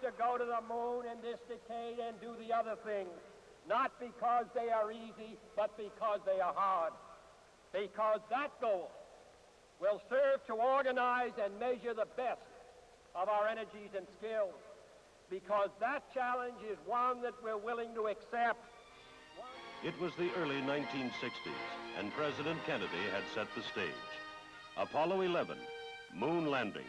to go to the moon in this decade and do the other things, not because they are easy, but because they are hard. Because that goal will serve to organize and measure the best of our energies and skills. Because that challenge is one that we're willing to accept. It was the early 1960s, and President Kennedy had set the stage. Apollo 11, moon landing.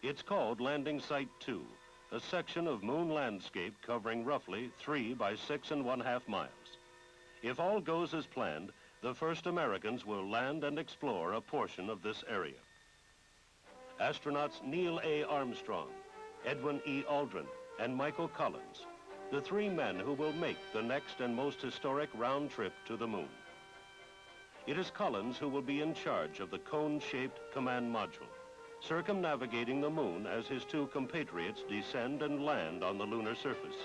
It's called Landing Site 2, a section of moon landscape covering roughly 3 by 6½ miles. If all goes as planned, the first Americans will land and explore a portion of this area. Astronauts Neil A. Armstrong, Edwin E. Aldrin, and Michael Collins, the 3 men who will make the next and most historic round trip to the moon. It is Collins who will be in charge of the cone-shaped command module, circumnavigating the moon as his 2 compatriots descend and land on the lunar surface.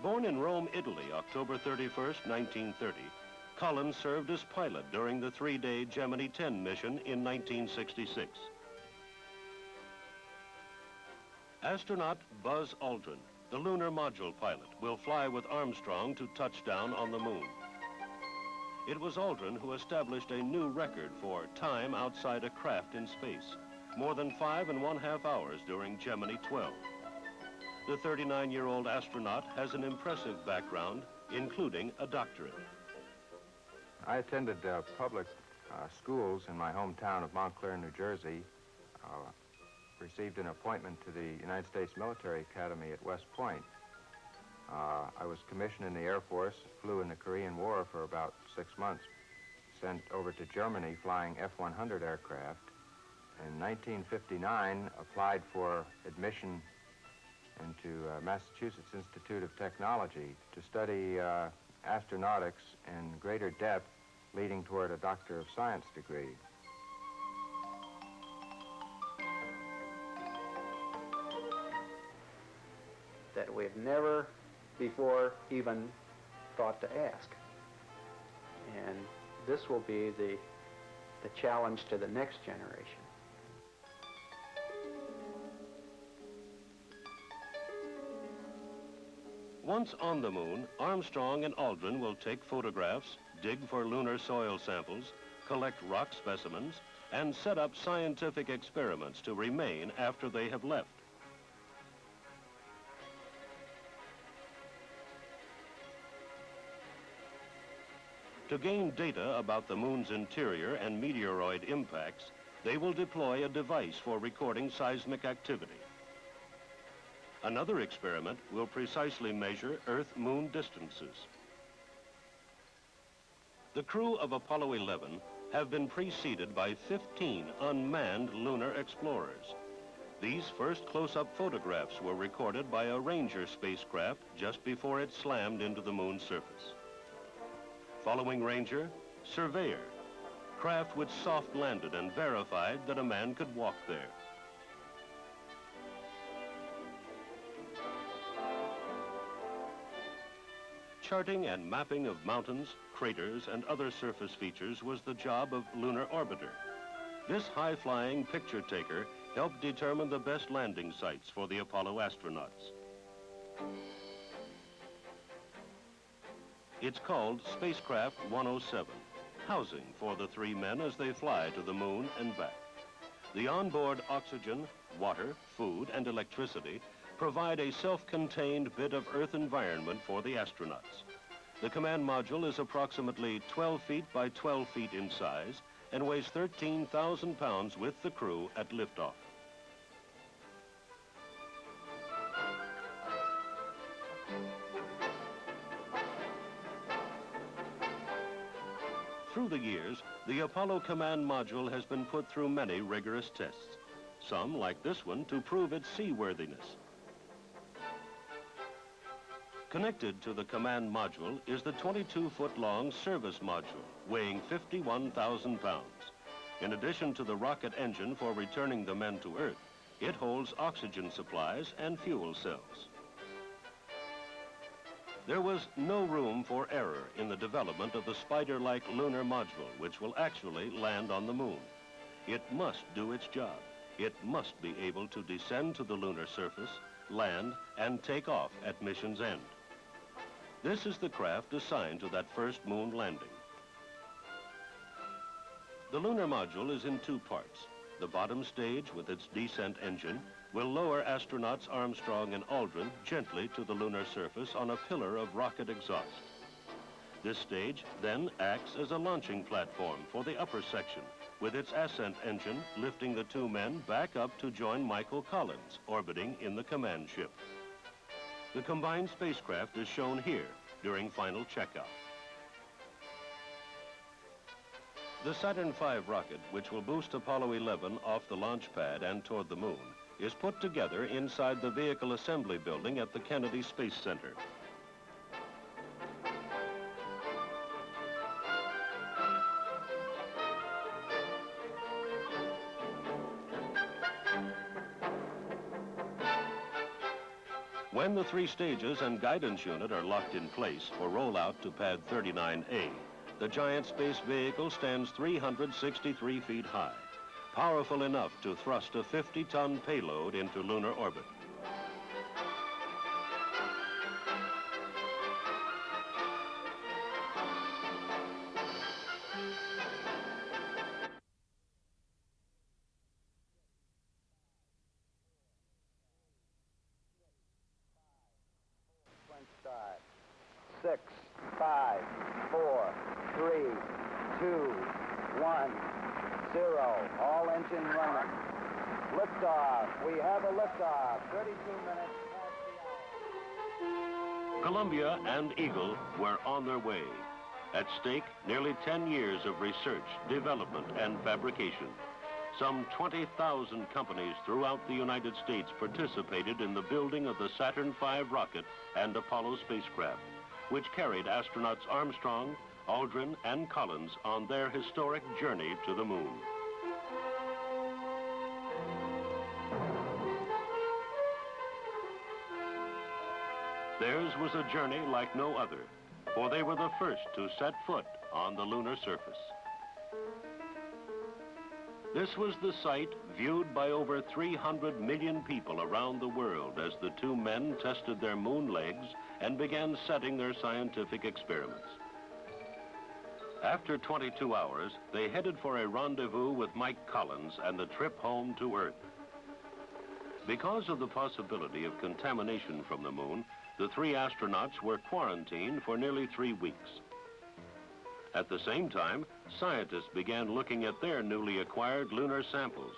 Born in Rome, Italy, October 31st, 1930, Collins served as pilot during the 3-day Gemini 10 mission in 1966. Astronaut Buzz Aldrin, the lunar module pilot, will fly with Armstrong to touchdown on the moon. It was Aldrin who established a new record for time outside a craft in space, more than 5½ hours during Gemini 12. The 39-year-old astronaut has an impressive background, including a doctorate. I attended public schools in my hometown of Montclair, New Jersey, received an appointment to the United States Military Academy at West Point. I was commissioned in the Air Force, flew in the Korean War for about 6 months, sent over to Germany flying F-100 aircraft. In 1959, applied for admission into Massachusetts Institute of Technology to study astronautics in greater depth, leading toward a Doctor of Science degree. That we've never before even thought to ask. And this will be the challenge to the next generation. Once on the moon, Armstrong and Aldrin will take photographs, dig for lunar soil samples, collect rock specimens, and set up scientific experiments to remain after they have left. To gain data about the moon's interior and meteoroid impacts, they will deploy a device for recording seismic activity. Another experiment will precisely measure Earth-Moon distances. The crew of Apollo 11 have been preceded by 15 unmanned lunar explorers. These first close-up photographs were recorded by a Ranger spacecraft just before it slammed into the moon's surface. Following Ranger, Surveyor, craft which soft-landed and verified that a man could walk there. Charting and mapping of mountains, craters, and other surface features was the job of Lunar Orbiter. This high-flying picture taker helped determine the best landing sites for the Apollo astronauts. It's called Spacecraft 107, housing for the 3 men as they fly to the moon and back. The onboard oxygen, water, food, and electricity provide a self-contained bit of Earth environment for the astronauts. The command module is approximately 12 feet by 12 feet in size and weighs 13,000 pounds with the crew at liftoff. Through the years, the Apollo command module has been put through many rigorous tests, some, like this one, to prove its seaworthiness. Connected to the command module is the 22-foot-long service module, weighing 51,000 pounds. In addition to the rocket engine for returning the men to Earth, it holds oxygen supplies and fuel cells. There was no room for error in the development of the spider-like lunar module, which will actually land on the moon. It must do its job. It must be able to descend to the lunar surface, land, and take off at mission's end. This is the craft assigned to that first moon landing. The lunar module is in two parts. The bottom stage, with its descent engine, will lower astronauts Armstrong and Aldrin gently to the lunar surface on a pillar of rocket exhaust. This stage then acts as a launching platform for the upper section, with its ascent engine lifting the two men back up to join Michael Collins, orbiting in the command ship. The combined spacecraft is shown here during final checkout. The Saturn V rocket, which will boost Apollo 11 off the launch pad and toward the moon, is put together inside the Vehicle Assembly Building at the Kennedy Space Center. When the three stages and guidance unit are locked in place for rollout to pad 39A, the giant space vehicle stands 363 feet high, powerful enough to thrust a 50-ton payload into lunar orbit. Start. 6, 5, 4, 3, 2, 1, 0. All engine running. Liftoff. We have a liftoff. 32 minutes past the hour. Columbia and Eagle were on their way. At stake, nearly 10 years of research, development, and fabrication. Some 20,000 companies throughout the United States participated in the building of the Saturn V rocket and Apollo spacecraft, which carried astronauts Armstrong, Aldrin, and Collins on their historic journey to the moon. Theirs was a journey like no other, for they were the first to set foot on the lunar surface. This was the sight viewed by over 300 million people around the world as the two men tested their moon legs and began setting their scientific experiments. After 22 hours, they headed for a rendezvous with Mike Collins and the trip home to Earth. Because of the possibility of contamination from the moon, the three astronauts were quarantined for nearly 3 weeks. At the same time, scientists began looking at their newly acquired lunar samples,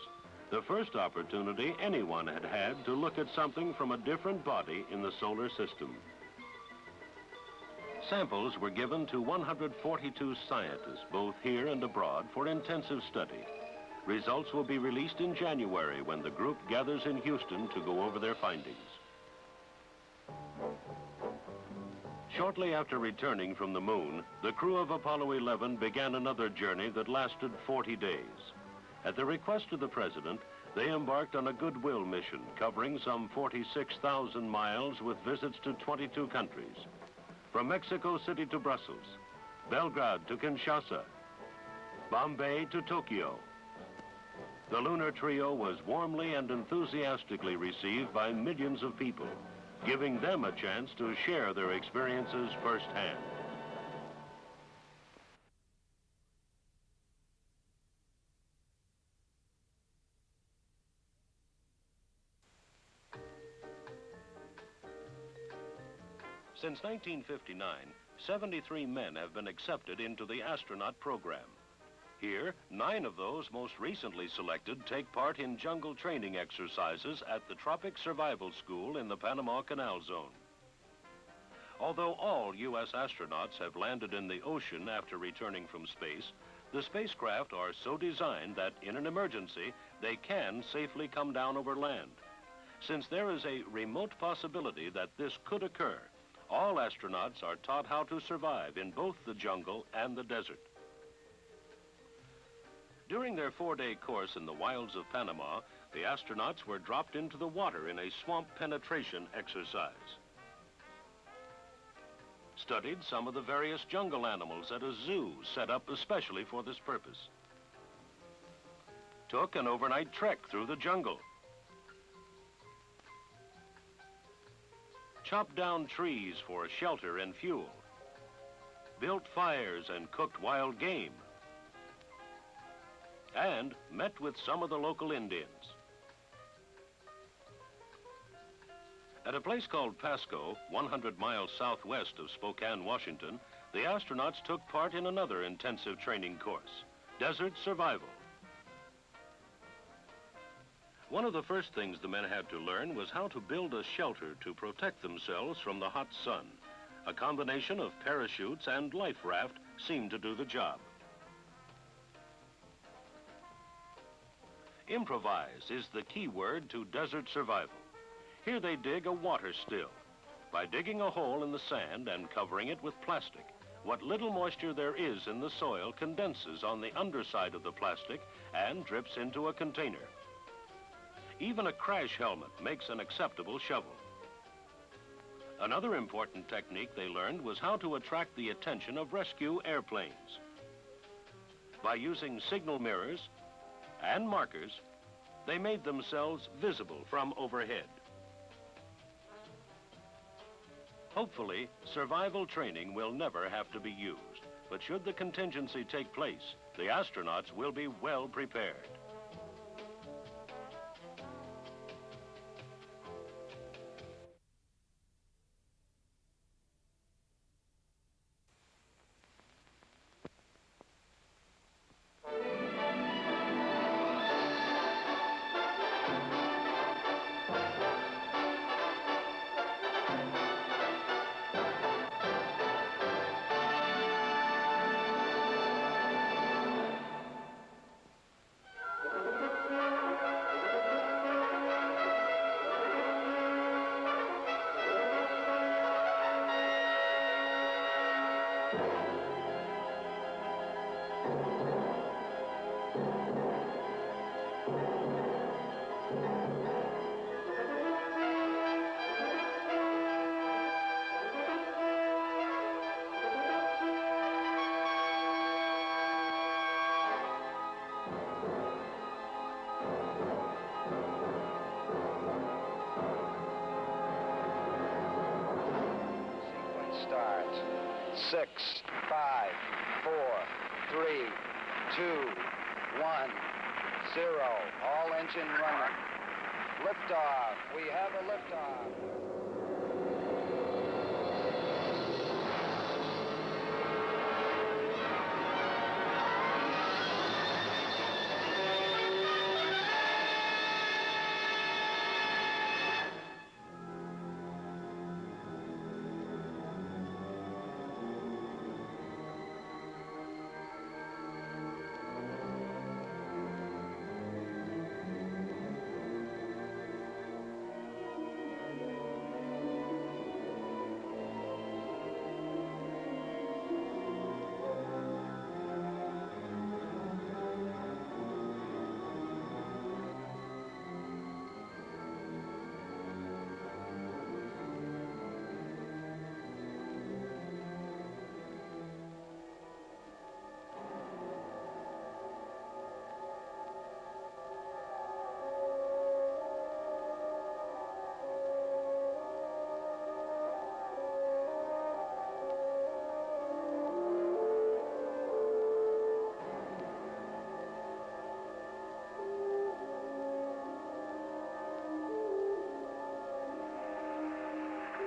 the first opportunity anyone had had to look at something from a different body in the solar system. Samples were given to 142 scientists, both here and abroad, for intensive study. Results will be released in January when the group gathers in Houston to go over their findings. Shortly after returning from the moon, the crew of Apollo 11 began another journey that lasted 40 days. At the request of the President, they embarked on a goodwill mission covering some 46,000 miles with visits to 22 countries. From Mexico City to Brussels, Belgrade to Kinshasa, Bombay to Tokyo. The lunar trio was warmly and enthusiastically received by millions of people, giving them a chance to share their experiences firsthand. Since 1959, 73 men have been accepted into the astronaut program. Here, 9 of those most recently selected take part in jungle training exercises at the Tropic Survival School in the Panama Canal Zone. Although all U.S. astronauts have landed in the ocean after returning from space, the spacecraft are so designed that in an emergency, they can safely come down over land. Since there is a remote possibility that this could occur, all astronauts are taught how to survive in both the jungle and the desert. During their 4-day course in the wilds of Panama, the astronauts were dropped into the water in a swamp penetration exercise. studied some of the various jungle animals at a zoo set up especially for this purpose. Took an overnight trek through the jungle. Chopped down trees for shelter and fuel. Built fires and cooked wild game. And met with some of the local Indians. At a place called Pasco, 100 miles southwest of Spokane, Washington, the astronauts took part in another intensive training course, desert survival. One of the first things the men had to learn was how to build a shelter to protect themselves from the hot sun. A combination of parachutes and life raft seemed to do the job. Improvise is the key word to desert survival. Here they dig a water still. By digging a hole in the sand and covering it with plastic, what little moisture there is in the soil condenses on the underside of the plastic and drips into a container. Even a crash helmet makes an acceptable shovel. Another important technique they learned was how to attract the attention of rescue airplanes. By using signal mirrors and markers, they made themselves visible from overhead. Hopefully, survival training will never have to be used, but should the contingency take place, the astronauts will be well prepared. Start. 6, 5, 4, 3, 2, 1, 0. All engine running. Liftoff. We have a liftoff.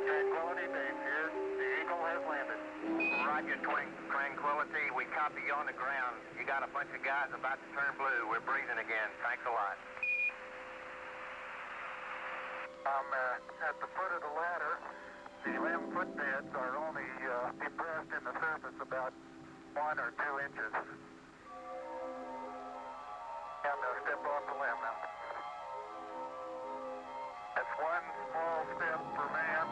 Tranquility Base here. The Eagle has landed. Roger, Tranquility. We copy you on the ground. You got a bunch of guys about to turn blue. We're breathing again. Thanks a lot. I'm at the foot of the ladder. The limb footbeds are only depressed in the surface about 1 or 2 inches. And step off the limb now. That's one small step for man.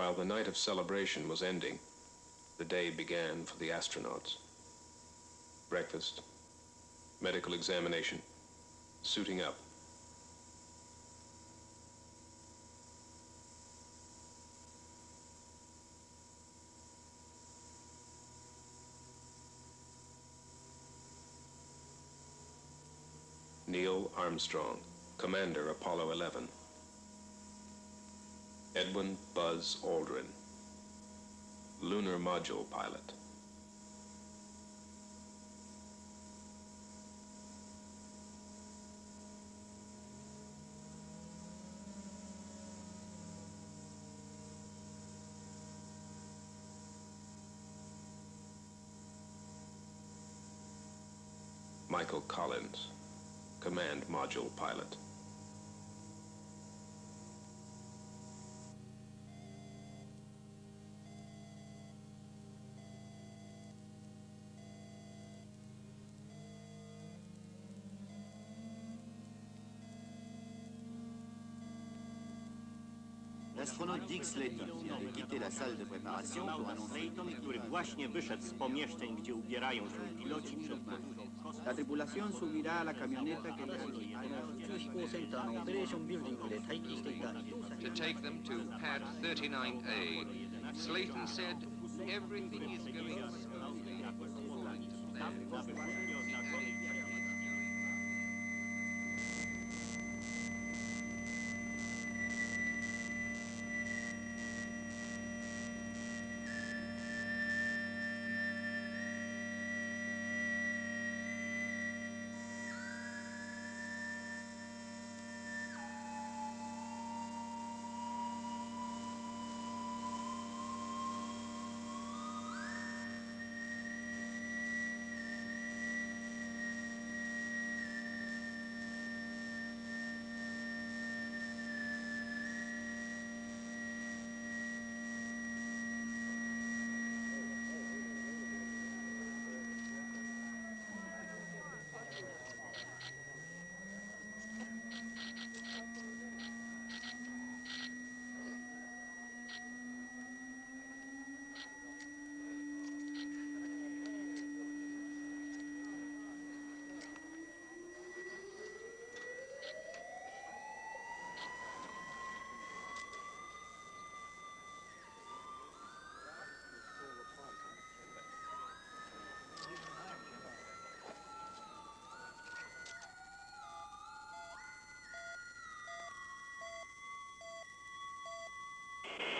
While the night of celebration was ending, the day began for the astronauts. Breakfast, medical examination, suiting up. Neil Armstrong, Commander Apollo 11. Edwin Buzz Aldrin, Lunar Module Pilot. Michael Collins, Command Module Pilot. L'astronaute Dick Slayton vient de quitter la salle de préparation pour annoncer, który właśnie wyszedł z pomieszczeń, gdzie ubierają się piloci przed powrotem. la tripulación subirá a la camioneta que les guiará to take them to pad 39A. Slayton said everything is going smoothly according to plan.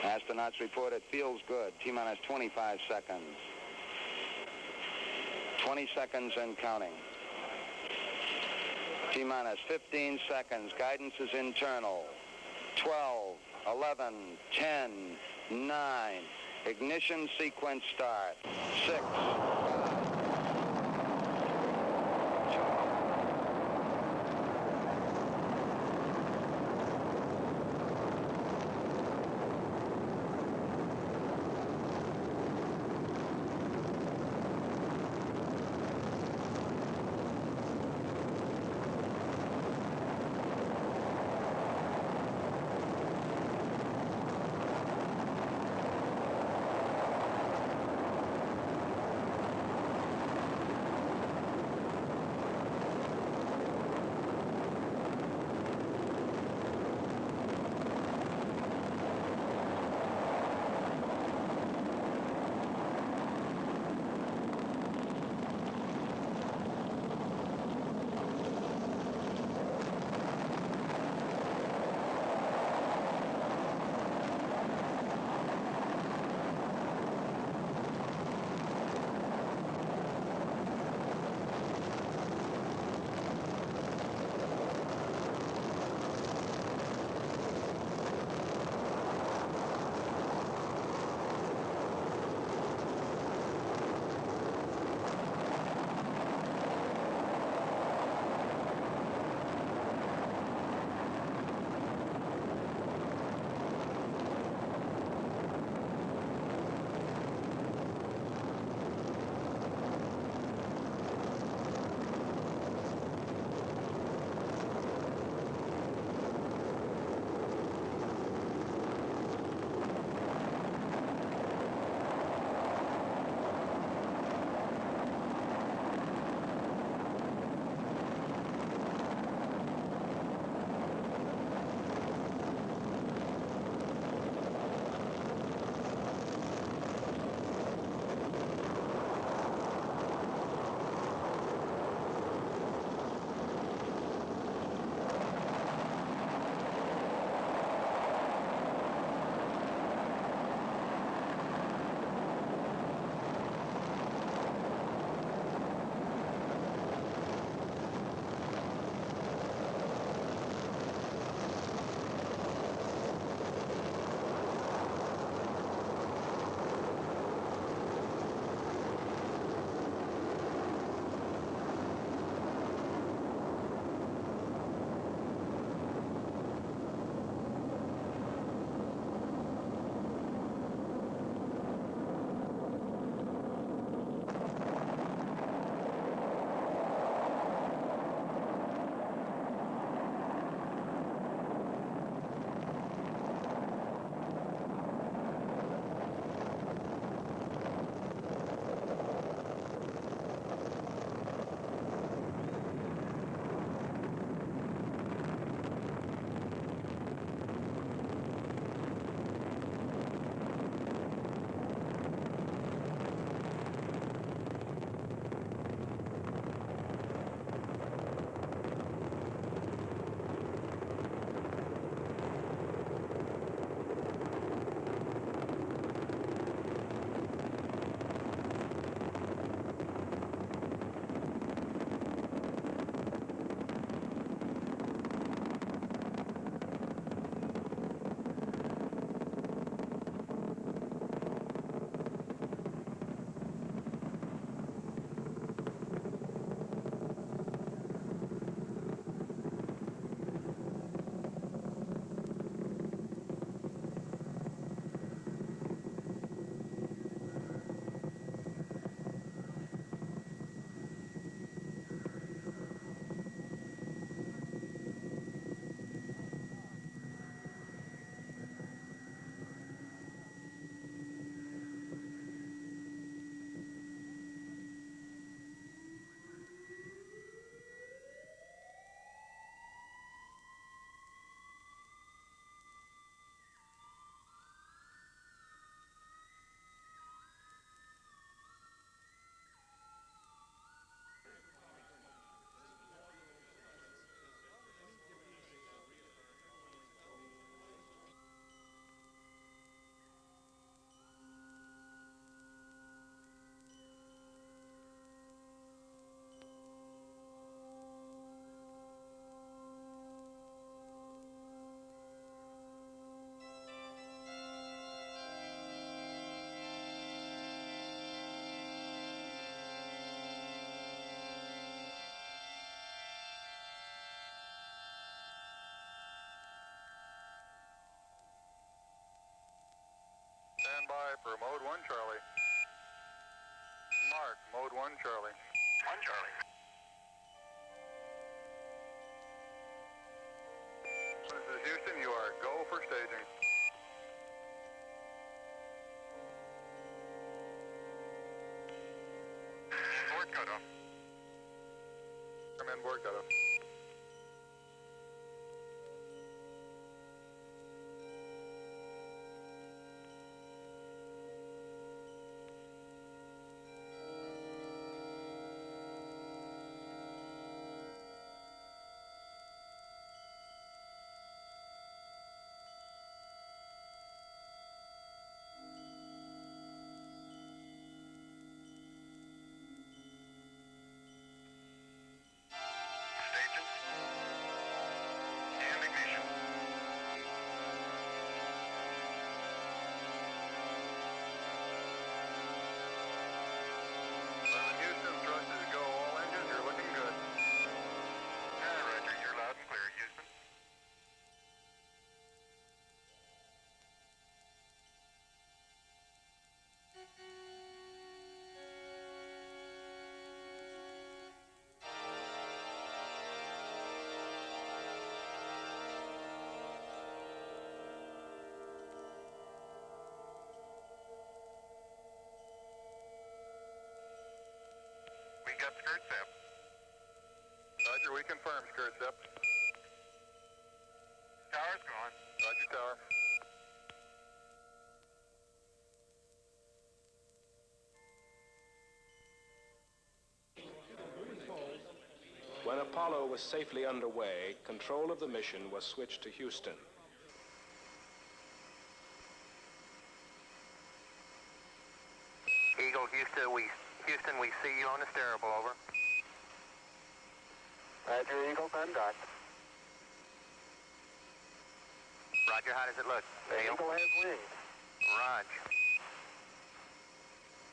Astronauts report it feels good. T-minus 25 seconds. 20 seconds and counting. T-minus 15 seconds. Guidance is internal. 12, 11, 10, 9. Ignition sequence start. 6, 5. 1 Charlie. Mark, mode 1 Charlie. 1 Charlie. This is Houston, you are go for staging. Board cutoff. Come in, board cutoff. Stages. And ignition. Houston, thrust is go. All engines, you're looking good. Roger, you're loud and clear, Houston. We got skirt zip. Roger, we confirm, skirt zip. Tower's gone. Roger, tower. When Apollo was safely underway, control of the mission was switched to Houston. Eagle, Houston, we see you on the steerable, over. Roger, Eagle, dot. Roger, how does it look? The Eagle has wings. Roger.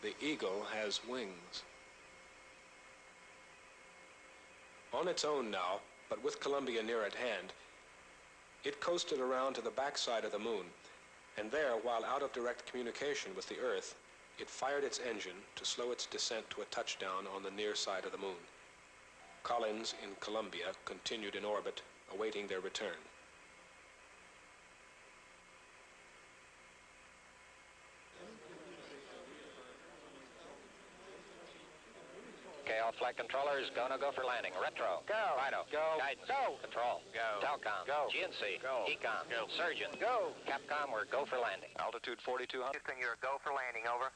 The Eagle has wings. On its own now, but with Columbia near at hand, it coasted around to the backside of the moon, and there, while out of direct communication with the Earth, it fired its engine to slow its descent to a touchdown on the near side of the moon. Collins in Columbia continued in orbit, awaiting their return. Okay, all flight controllers, go for landing. Retro. Go. Fido. Go. Guidance. Go. Control. Go. Telcom. Go. GNC. Go. Ecom. Go. Surgeon. Go. Capcom, we're go for landing. Altitude 4,200. Houston, you're a go for landing, over.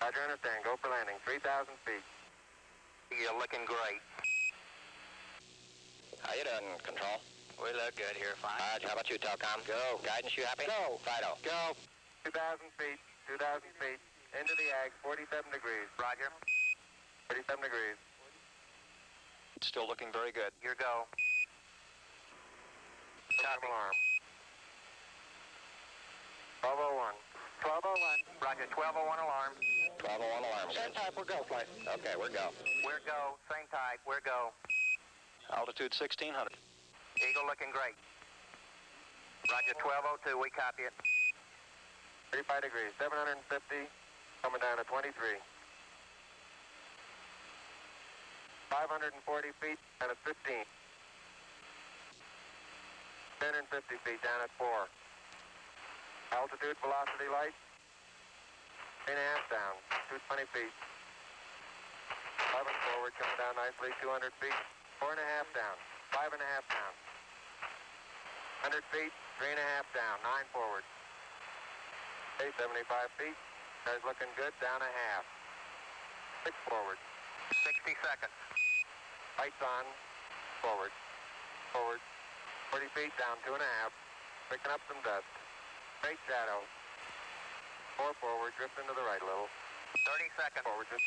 Roger, understand. Go for landing. 3,000 feet. You're looking great. How you doing, Control? We look good here, fine. How about you, Telcom? Go. Guidance, you happy? Go. Fido. Go. 2,000 feet. 2,000 feet. Into the ag. 47 degrees. Roger. 37 degrees. Still looking very good. Your go. Copy. Alarm. 1201. 1201. Roger, 1201 alarm. 1201 alarm. Same type, we're go, flight. Okay, we're go. We're go. Same type, we're go. Altitude 1600. Eagle looking great. Roger, 1202, we copy it. 35 degrees, 750, coming down to 23. 540 feet, down at 15. 10 and 50 feet, down at 4. Altitude, velocity, light. 3.5 down, 220 feet. 11 forward, coming down nicely, 200 feet. 4.5 down, 5.5 down. 100 feet, 3.5 down, 9 forward. Okay, 75 feet. Car's looking good, down a half. 6 forward. 60 seconds. Lights on, forward. Forward. 40 feet, down 2.5. Picking up some dust. Straight shadow. 4 forward, drifting to the right a little. 30 seconds. Forward, drift.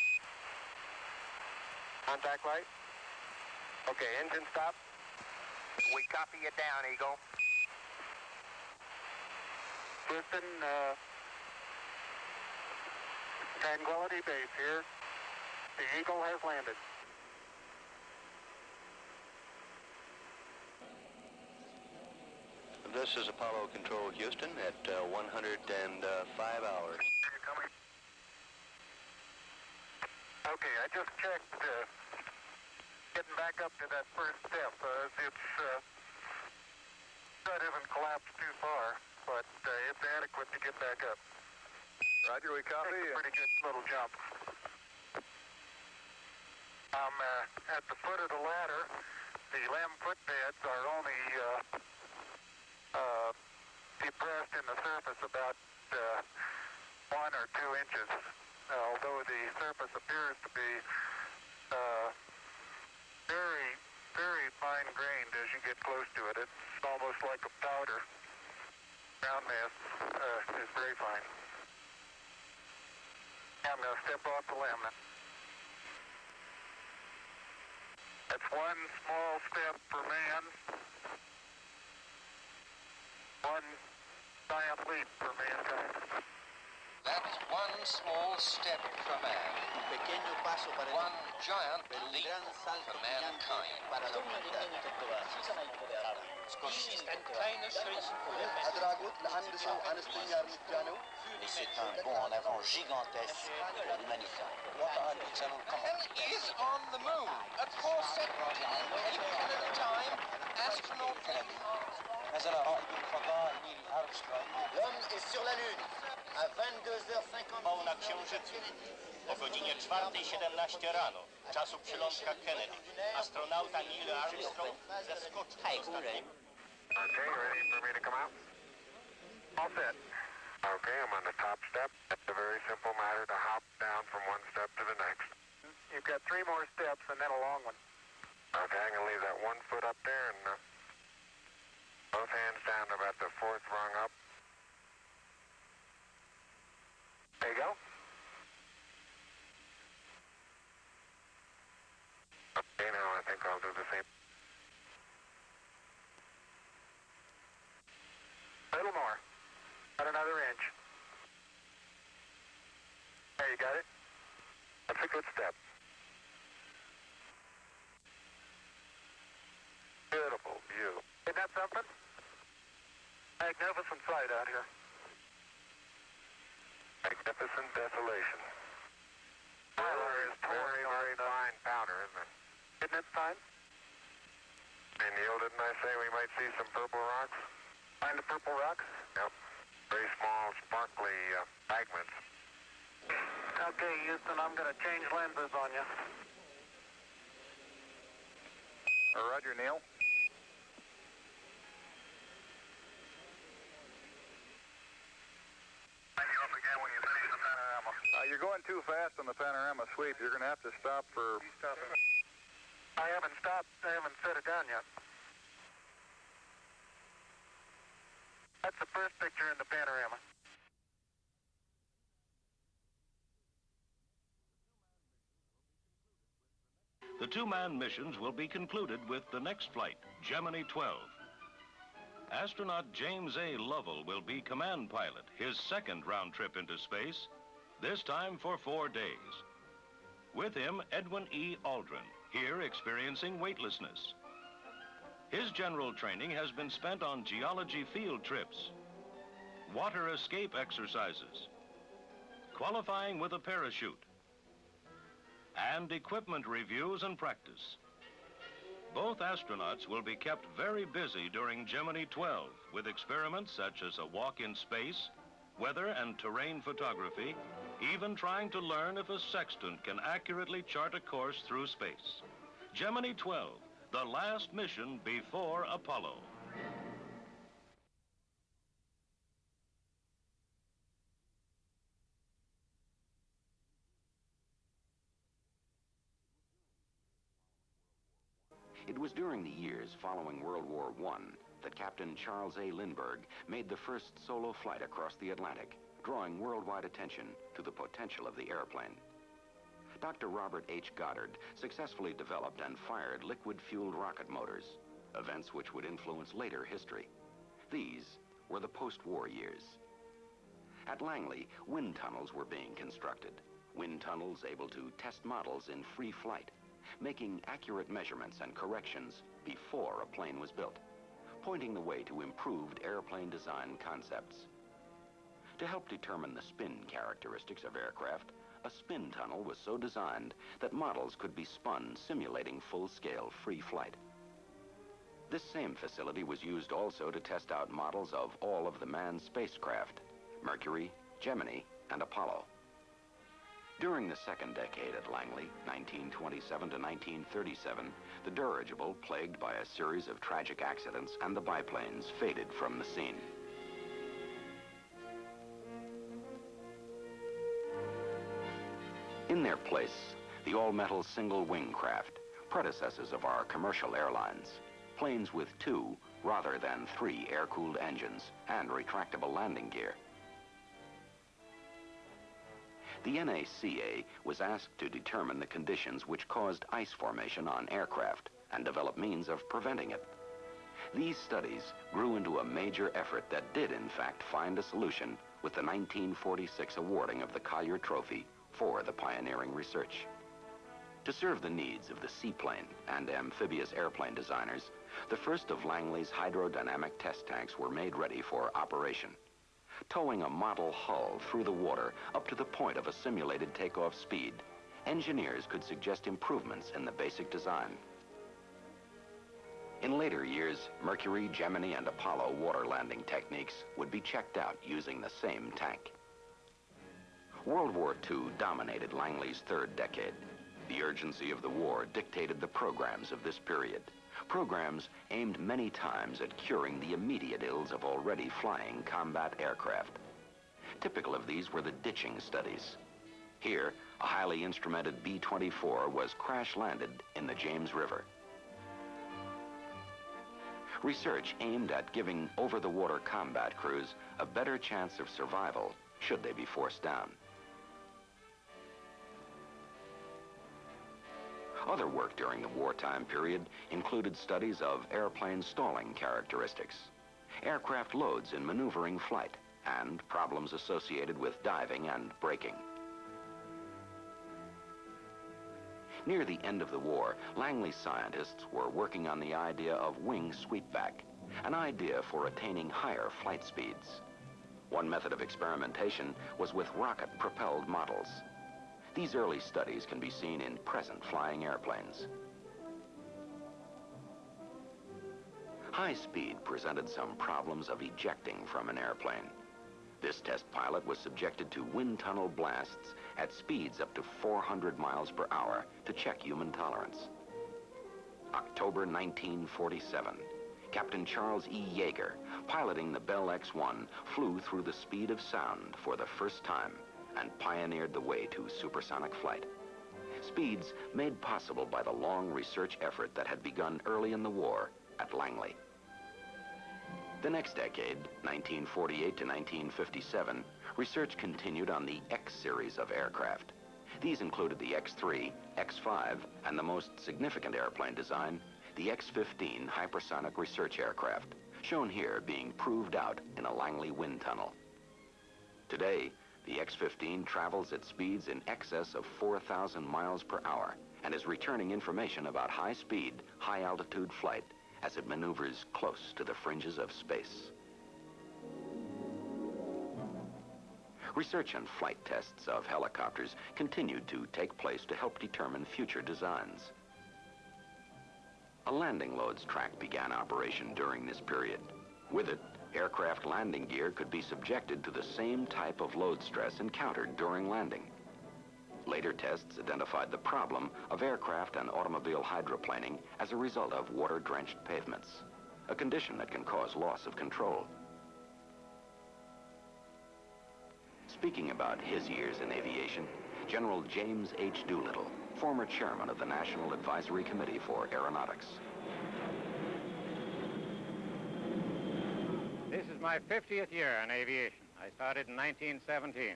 Contact light. Okay, engine stop. We copy you down, Eagle. Houston, Tranquility Base here. The Eagle has landed. This is Apollo Control Houston at 105 hours. I just checked getting back up to that first step. That isn't collapsed too far, but it's adequate to get back up. Roger, we copy. It's a pretty good little jump. I'm at the foot of the ladder. The LEM footbeds are only depressed in the surface about 1 or 2 inches, although the surface appears to be very, very fine-grained as you get close to it. It's almost like a powder. Ground mass is very fine. I'm going to step off the LEM. That's one small step for man, one giant leap for mankind. That's one small step for man, one giant leap for mankind. Mais c'est un bond en avant gigantesque pour l'humanité. And is on the moon at 4 seconds, 8 at a time, astronaut L'homme est sur la Lune à 22h50. Na Księżycu. O godzinie 4:17 rano, czasu przylądka Kennedy, astronauta Neil Armstrong zeskoczył z ostatniego. Okay, ready for me to come out? All set. Okay, I'm on the top step. It's a very simple matter to hop down from one step to the next. You've got 3 more steps and then a long one. Okay, I'm going to leave that 1 foot up there and both hands down to about the 4th rung up. There you go. Okay, now I think I'll do the same. A little more. About another inch. There, you got it? That's a good step. Beautiful view. Isn't that something? Magnificent sight out here. Magnificent desolation. Tyler is very, very fine powder, isn't it? Isn't it fine? Hey, Neil, didn't I say we might see some purple rocks? Find the purple rocks? Yep. Very small, sparkly fragments. Okay, Houston, I'm going to change lenses on you. Roger, Neil. You're going too fast on the panorama sweep. You're going to have to stop for... I haven't stopped. I haven't set it down yet. That's the first picture in the panorama. The 2-man missions will be concluded with the next flight, Gemini 12. Astronaut James A. Lovell will be command pilot, his second round trip into space, this time for 4 days. With him, Edwin E. Aldrin, here experiencing weightlessness. His general training has been spent on geology field trips, water escape exercises, qualifying with a parachute, and equipment reviews and practice. Both astronauts will be kept very busy during Gemini 12 with experiments such as a walk in space, weather and terrain photography, even trying to learn if a sextant can accurately chart a course through space. Gemini 12, the last mission before Apollo. It was during the years following World War I that Captain Charles A. Lindbergh made the first solo flight across the Atlantic, drawing worldwide attention to the potential of the airplane. Dr. Robert H. Goddard successfully developed and fired liquid-fueled rocket motors, events which would influence later history. These were the post-war years. At Langley, wind tunnels were being constructed, wind tunnels able to test models in free flight, making accurate measurements and corrections before a plane was built, pointing the way to improved airplane design concepts. To help determine the spin characteristics of aircraft, a spin tunnel was so designed that models could be spun simulating full-scale free flight. This same facility was used also to test out models of all of the manned spacecraft, Mercury, Gemini, and Apollo. During the second decade at Langley, 1927 to 1937, the dirigible, plagued by a series of tragic accidents, and the biplanes faded from the scene. In their place, the all-metal single-wing craft, predecessors of our commercial airlines, planes with 2 rather than 3 air-cooled engines and retractable landing gear. The NACA was asked to determine the conditions which caused ice formation on aircraft and develop means of preventing it. These studies grew into a major effort that did, in fact, find a solution with the 1946 awarding of the Collier Trophy for the pioneering research. To serve the needs of the seaplane and amphibious airplane designers, the first of Langley's hydrodynamic test tanks were made ready for operation. Towing a model hull through the water up to the point of a simulated takeoff speed, engineers could suggest improvements in the basic design. In later years, Mercury, Gemini, and Apollo water landing techniques would be checked out using the same tank. World War II dominated Langley's third decade. The urgency of the war dictated the programs of this period. Programs aimed many times at curing the immediate ills of already flying combat aircraft. Typical of these were the ditching studies. Here, a highly instrumented B-24 was crash-landed in the James River. Research aimed at giving over-the-water combat crews a better chance of survival should they be forced down. Other work during the wartime period included studies of airplane stalling characteristics, aircraft loads in maneuvering flight, and problems associated with diving and braking. Near the end of the war, Langley scientists were working on the idea of wing sweepback, an idea for attaining higher flight speeds. One method of experimentation was with rocket-propelled models. These early studies can be seen in present flying airplanes. High speed presented some problems of ejecting from an airplane. This test pilot was subjected to wind tunnel blasts at speeds up to 400 miles per hour to check human tolerance. October 1947, Captain Charles E. Yeager, piloting the Bell X-1, flew through the speed of sound for the first time and pioneered the way to supersonic flight. Speeds made possible by the long research effort that had begun early in the war at Langley. The next decade, 1948 to 1957, research continued on the X series of aircraft. These included the X-3, X-5, and the most significant airplane design, the X-15 hypersonic research aircraft, shown here being proved out in a Langley wind tunnel. Today, the X-15 travels at speeds in excess of 4,000 miles per hour and is returning information about high-speed, high-altitude flight as it maneuvers close to the fringes of space. Research and flight tests of helicopters continued to take place to help determine future designs. A landing loads track began operation during this period. With it, aircraft landing gear could be subjected to the same type of load stress encountered during landing. Later tests identified the problem of aircraft and automobile hydroplaning as a result of water-drenched pavements, a condition that can cause loss of control. Speaking about his years in aviation, General James H. Doolittle, former chairman of the National Advisory Committee for Aeronautics. This is my 50th year in aviation. I started in 1917.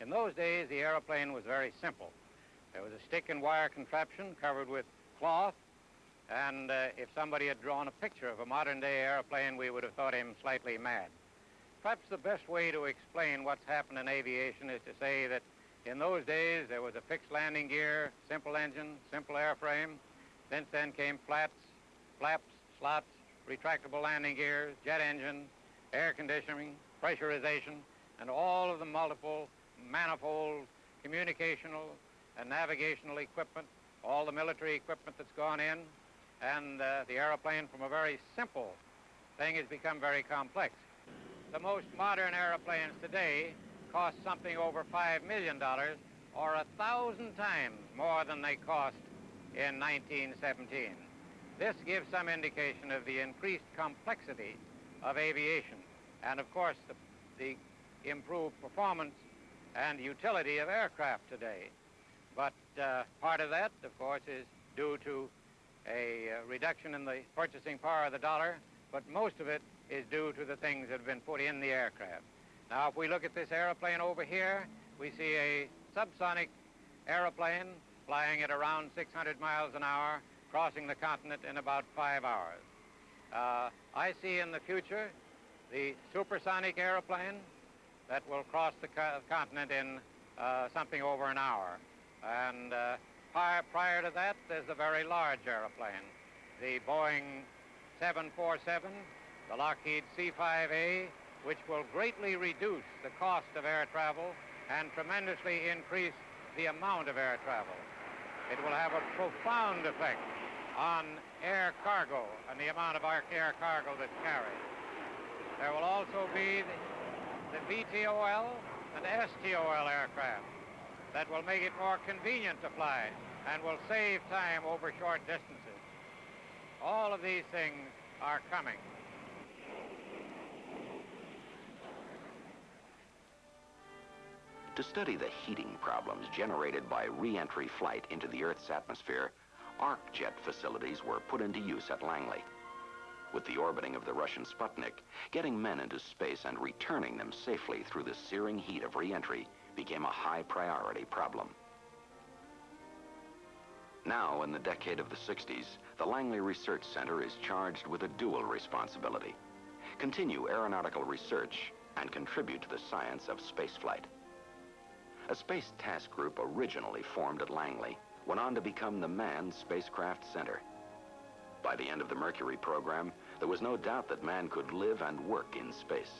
In those days, the airplane was very simple. There was a stick and wire contraption covered with cloth, and if somebody had drawn a picture of a modern-day airplane, we would have thought him slightly mad. Perhaps the best way to explain what's happened in aviation is to say that in those days, there was a fixed landing gear, simple engine, simple airframe. Since then came flaps, slots, retractable landing gears, jet engine, air conditioning, pressurization, and all of the multiple, manifold communicational and navigational equipment, all the military equipment that's gone in, and the airplane from a very simple thing has become very complex. The most modern airplanes today cost something over $5 million, or 1,000 times more than they cost in 1917. This gives some indication of the increased complexity of aviation and, of course, the improved performance and utility of aircraft today. But part of that, of course, is due to a reduction in the purchasing power of the dollar, but most of it is due to the things that have been put in the aircraft. Now, if we look at this airplane over here, we see a subsonic airplane flying at around 600 miles an hour, crossing the continent in about 5 hours. I see in the future the supersonic airplane that will cross the continent in something over an hour. And prior to that, there's the very large airplane, the Boeing 747, the Lockheed C-5A, which will greatly reduce the cost of air travel and tremendously increase the amount of air travel. It will have a profound effect on air cargo and the amount of air cargo that's carried. There will also be the VTOL and STOL aircraft that will make it more convenient to fly and will save time over short distances. All of these things are coming. To study the heating problems generated by re-entry flight into the Earth's atmosphere, arc jet facilities were put into use at Langley. With the orbiting of the Russian Sputnik, getting men into space and returning them safely through the searing heat of re-entry became a high priority problem. Now, in the decade of the 60s, the Langley Research Center is charged with a dual responsibility: continue aeronautical research and contribute to the science of spaceflight. A space task group originally formed at Langley went on to become the Manned Spacecraft Center. By the end of the Mercury program, there was no doubt that man could live and work in space.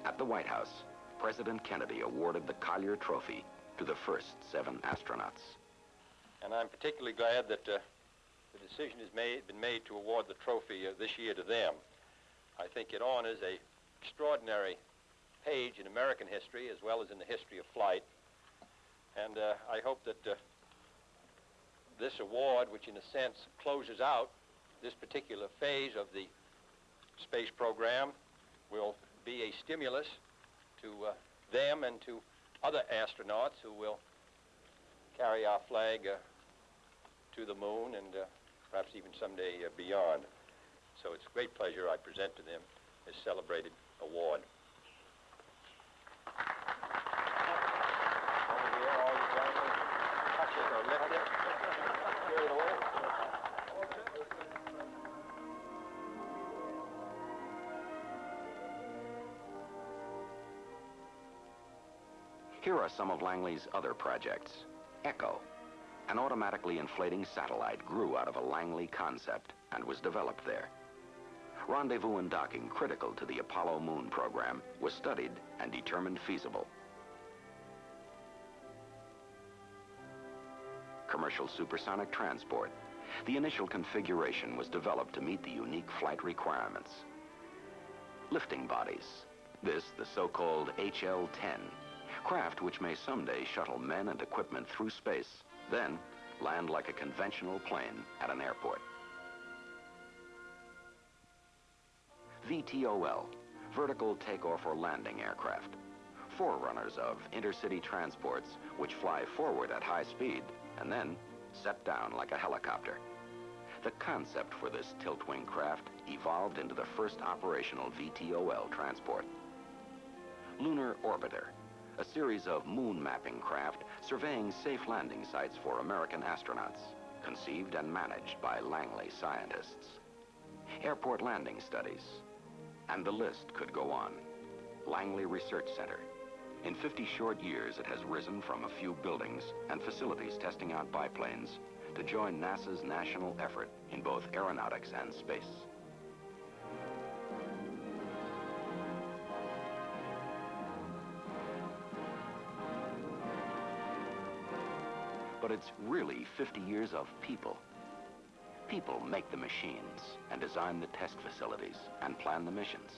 At the White House, President Kennedy awarded the Collier Trophy to the first 7 astronauts. And I'm particularly glad that the decision has been made to award the trophy this year to them. I think it honors an extraordinary page in American history as well as in the history of flight. And I hope that this award, which in a sense closes out this particular phase of the space program, will be a stimulus to them and to other astronauts who will carry our flag to the moon and perhaps even someday beyond. So it's a great pleasure I present to them this celebrated award. Here are some of Langley's other projects. Echo, an automatically inflating satellite, grew out of a Langley concept and was developed there. Rendezvous and docking, critical to the Apollo moon program, was studied and determined feasible. Commercial supersonic transport. The initial configuration was developed to meet the unique flight requirements. Lifting bodies. This, the so-called HL-10, craft which may someday shuttle men and equipment through space, then land like a conventional plane at an airport. VTOL, vertical takeoff or landing aircraft, forerunners of intercity transports which fly forward at high speed and then set down like a helicopter. The concept for this tilt-wing craft evolved into the first operational VTOL transport. Lunar Orbiter, a series of moon mapping craft surveying safe landing sites for American astronauts, conceived and managed by Langley scientists. Airport landing studies, and the list could go on. Langley Research Center. In 50 short years, it has risen from a few buildings and facilities testing out biplanes to join NASA's national effort in both aeronautics and space. but it's really 50 years of people. People make the machines and design the test facilities and plan the missions.